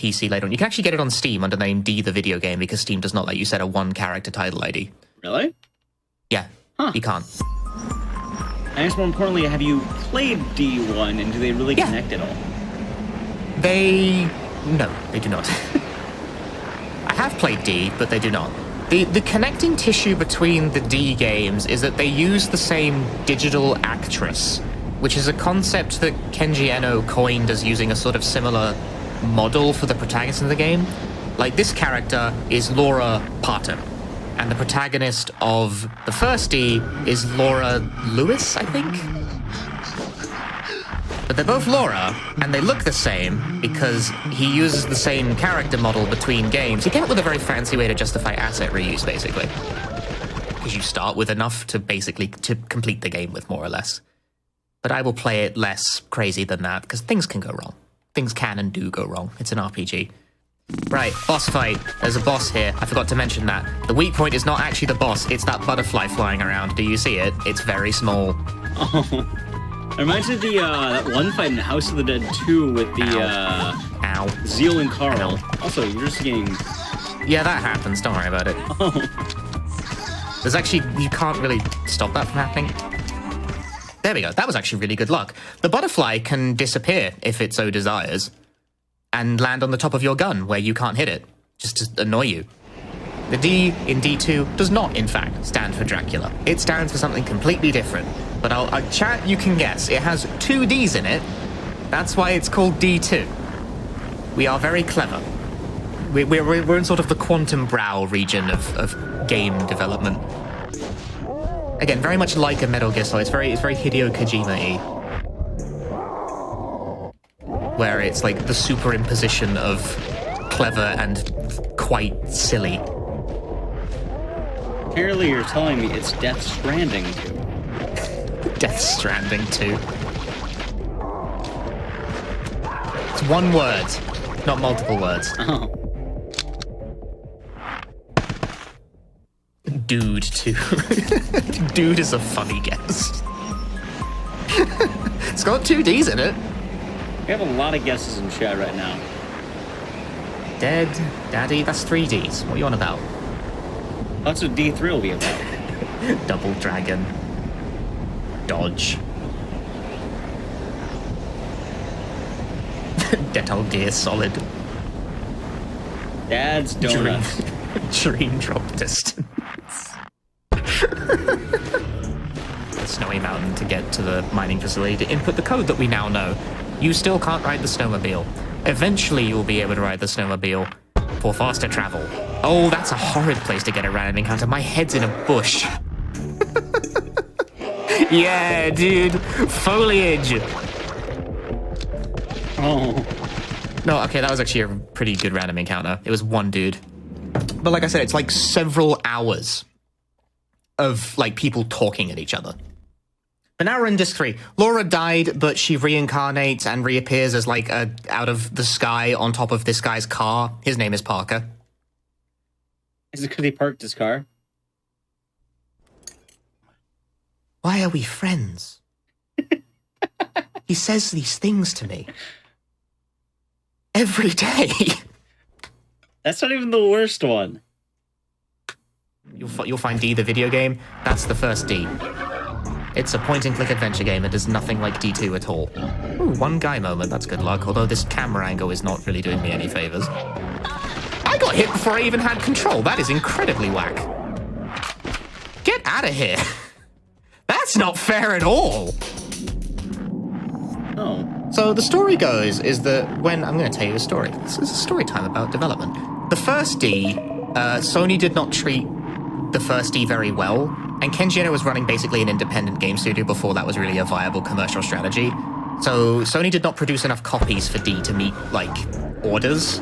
PC later on. You can actually get it on Steam under the name D the Video Game because Steam does not let you set a one-character title ID. Really? Yeah, you can't. And I guess more importantly, have you played D1 and do they really connect at all? No, they do not. I have played D, but they do not. The connecting tissue between the D games is that they use the same digital actress, which is a concept that Kenji Eno coined as using a sort of similar model for the protagonist of the game. Like, this character is Laura Parton, and the protagonist of the first D is Laura Lewis, I think? But they're both Laura, and they look the same because he uses the same character model between games. He came up with a very fancy way to justify asset reuse, basically. Because you start with enough to complete the game with, more or less. But I will play it less crazy than that, because things can go wrong. Things can and do go wrong. It's an RPG. Right, boss fight. There's a boss here. I forgot to mention that. The weak point is not actually the boss, it's that butterfly flying around. Do you see it? It's very small. Oh. It reminds me of the that one fight in House of the Dead 2 with the Ow. Zeal and Carl. Ow. Also, you're just getting... Yeah, that happens. Don't worry about it. Oh. There's actually... You can't really stop that from happening. There we go. That was actually really good luck. The butterfly can disappear if it so desires and land on the top of your gun where you can't hit it, just to annoy you. The D in D2 does not, in fact, stand for Dracula. It stands for something completely different. But I'll chat, you can guess. It has 2 Ds in it. That's why it's called D2. We are very clever. We're in sort of the quantum brow region of game development. Again, very much like a Metal Gear Solid. It's very Hideo Kojima-y. Where it's like the superimposition of clever and quite silly. Apparently you're telling me it's Death Stranding 2. Death Stranding 2. It's one word, not multiple words. Oh. Dude 2. Dude is a funny guess. It's got 2 Ds in it. We have a lot of guesses in chat right now. Dead, Daddy, that's 3 Ds. What are you on about? That's what D3 will be about. Double Dragon. Dodge. Metal Gear Solid. Dad's Donuts. Dream Drop Distance. The snowy mountain to get to the mining facility to input the code that we now know. You still can't ride the snowmobile. Eventually you'll be able to ride the snowmobile for faster travel. Oh, that's a horrid place to get a random encounter. My head's in a bush. Yeah, dude. Foliage. Oh. No, okay, that was actually a pretty good random encounter. It was one dude. But like I said, it's like several hours of like people talking at each other. But now we're in Disc 3. Laura died, but she reincarnates and reappears as like out of the sky on top of this guy's car. His name is Parka. Is it because he parked his car? Why are we friends? He says these things to me. Every day. That's not even the worst one. You'll find D, the video game. That's the first D. It's a point-and-click adventure game. It is nothing like D2 at all. Ooh, one guy moment. That's good luck. Although this camera angle is not really doing me any favors. I got hit before I even had control. That is incredibly whack. Get out of here. That's not fair at all. Oh. So the story goes is that when... I'm going to tell you a story. This is a story time about development. The first D, Sony did not treat the first D very well, and Kenji Eno was running basically an independent game studio before that was really a viable commercial strategy. So Sony did not produce enough copies for D to meet, like, orders,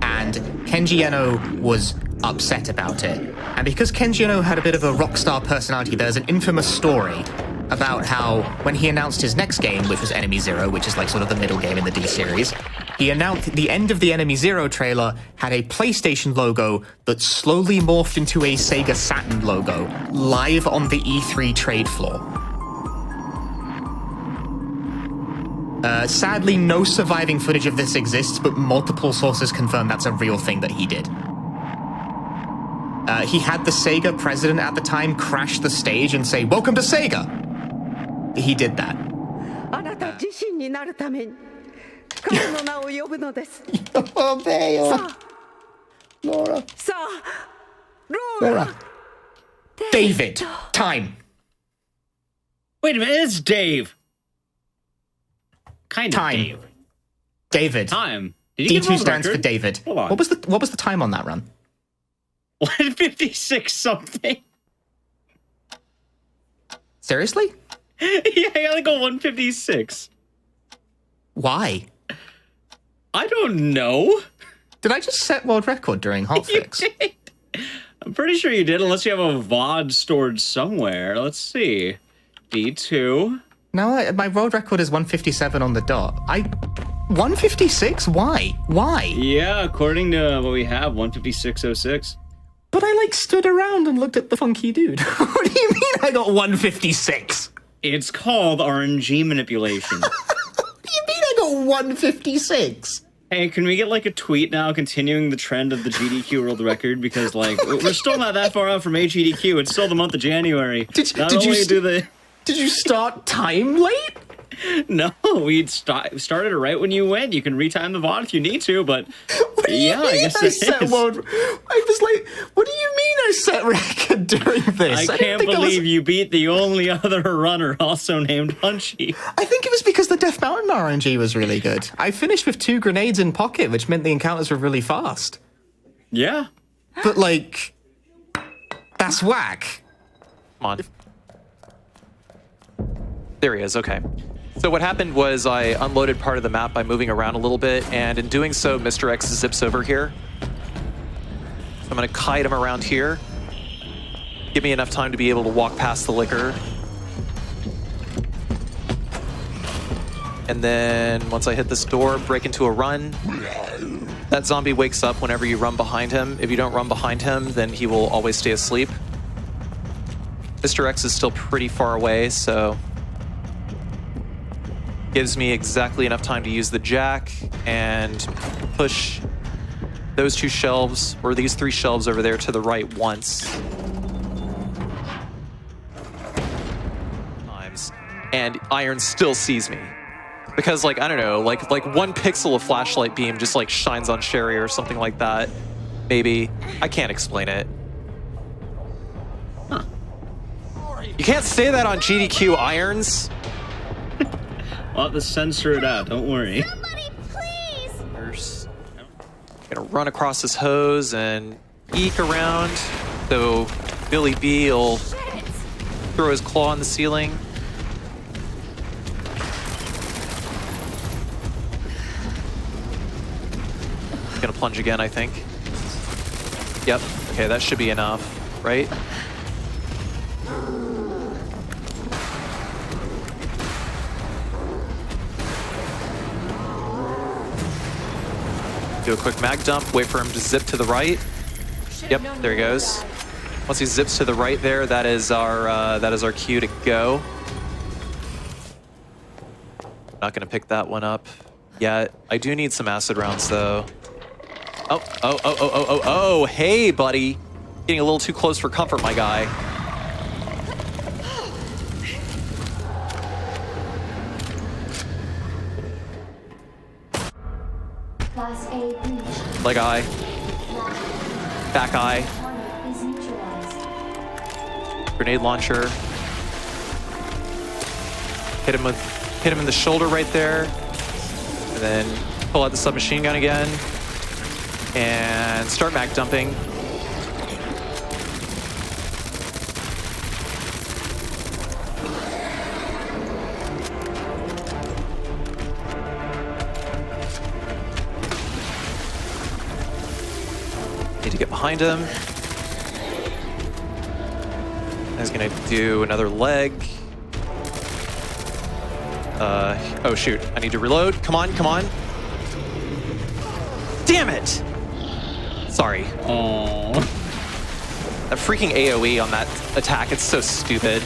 and Kenji Eno was upset about it. And because Kenji Eno had a bit of a rock star personality, there's an infamous story about how when he announced his next game, which was Enemy Zero, which is like sort of the middle game in the D series, he announced the end of the Enemy Zero trailer had a PlayStation logo that slowly morphed into a Sega Saturn logo live on the E3 trade floor. Sadly, no surviving footage of this exists, but multiple sources confirm that's a real thing that he did. He had the Sega president at the time crash the stage and say, "Welcome to Sega." He did that. Laura. Laura. David. Time. Wait a minute, it's Dave. Kind of Time. Dave. David. Time. Did you D2 get stands for David. Hold on. What was the time on that run? 156 something. Seriously? Yeah, I gotta go 156. Why? I don't know. Did I just set world record during hotfix? You did. I'm pretty sure you did, unless you have a VOD stored somewhere. Let's see. D2. No, my world record is 157 on the dot. 156? Why? Why? Yeah, according to what we have, 156.06. But I stood around and looked at the funky dude. What do you mean I got 156? It's called RNG manipulation. What do you mean I got 156? Hey, can we get a tweet now continuing the trend of the GDQ world record? Because we're still not that far out from AGDQ. It's still the month of January. Did you start time late? No, we started it right when you went. You can retime the VOD if you need to, but what do you mean I guess it is. I was like, what do you mean I set record during this? I can't believe you beat the only other runner also named Punchy. I think it was because the Death Mountain RNG was really good. I finished with 2 grenades in pocket, which meant the encounters were really fast. Yeah. But that's whack. Come on. There he is, okay. So what happened was I unloaded part of the map by moving around a little bit, and in doing so, Mr. X zips over here. So I'm gonna kite him around here. Give me enough time to be able to walk past the liquor. And then once I hit this door, break into a run. That zombie wakes up whenever you run behind him. If you don't run behind him, then he will always stay asleep. Mr. X is still pretty far away, so gives me exactly enough time to use the jack and push those 2 shelves, or these 3 shelves over there to the right once. And Iron still sees me. Because I don't know, like 1 pixel of flashlight beam just shines on Sherry or something like that. Maybe. I can't explain it. Huh. You can't say that on GDQ, Irons. I'll have to censor it out, don't worry. Somebody, please! First, gonna run across this hose and eke around. So Billy B will throw his claw on the ceiling. Gonna plunge again, I think. Yep, okay, that should be enough, right? Do a quick mag dump, wait for him to zip to the right. Yep, there he goes. Once he zips to the right there, that is our cue to go. Not gonna pick that one up yet. I do need some acid rounds though. Oh, hey buddy. Getting a little too close for comfort, my guy. Leg eye. Back eye. Grenade launcher. Hit him in the shoulder right there. And then pull out the submachine gun again. And start mag dumping. Need to get behind him. He's gonna do another leg. Oh shoot, I need to reload. Come on, come on. Damn it! Sorry. Aww. That freaking AoE on that attack, it's so stupid.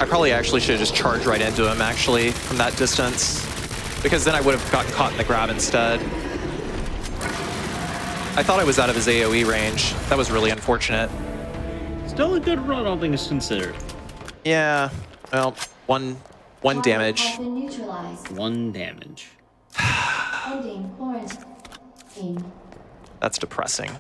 I probably actually should have just charged right into him, actually, from that distance. Because then I would have gotten caught in the grab instead. I thought I was out of his AoE range. That was really unfortunate. Still a good run, all things considered. Yeah, well, one damage. Has been neutralized. 1 damage. Ending quarantine. That's depressing.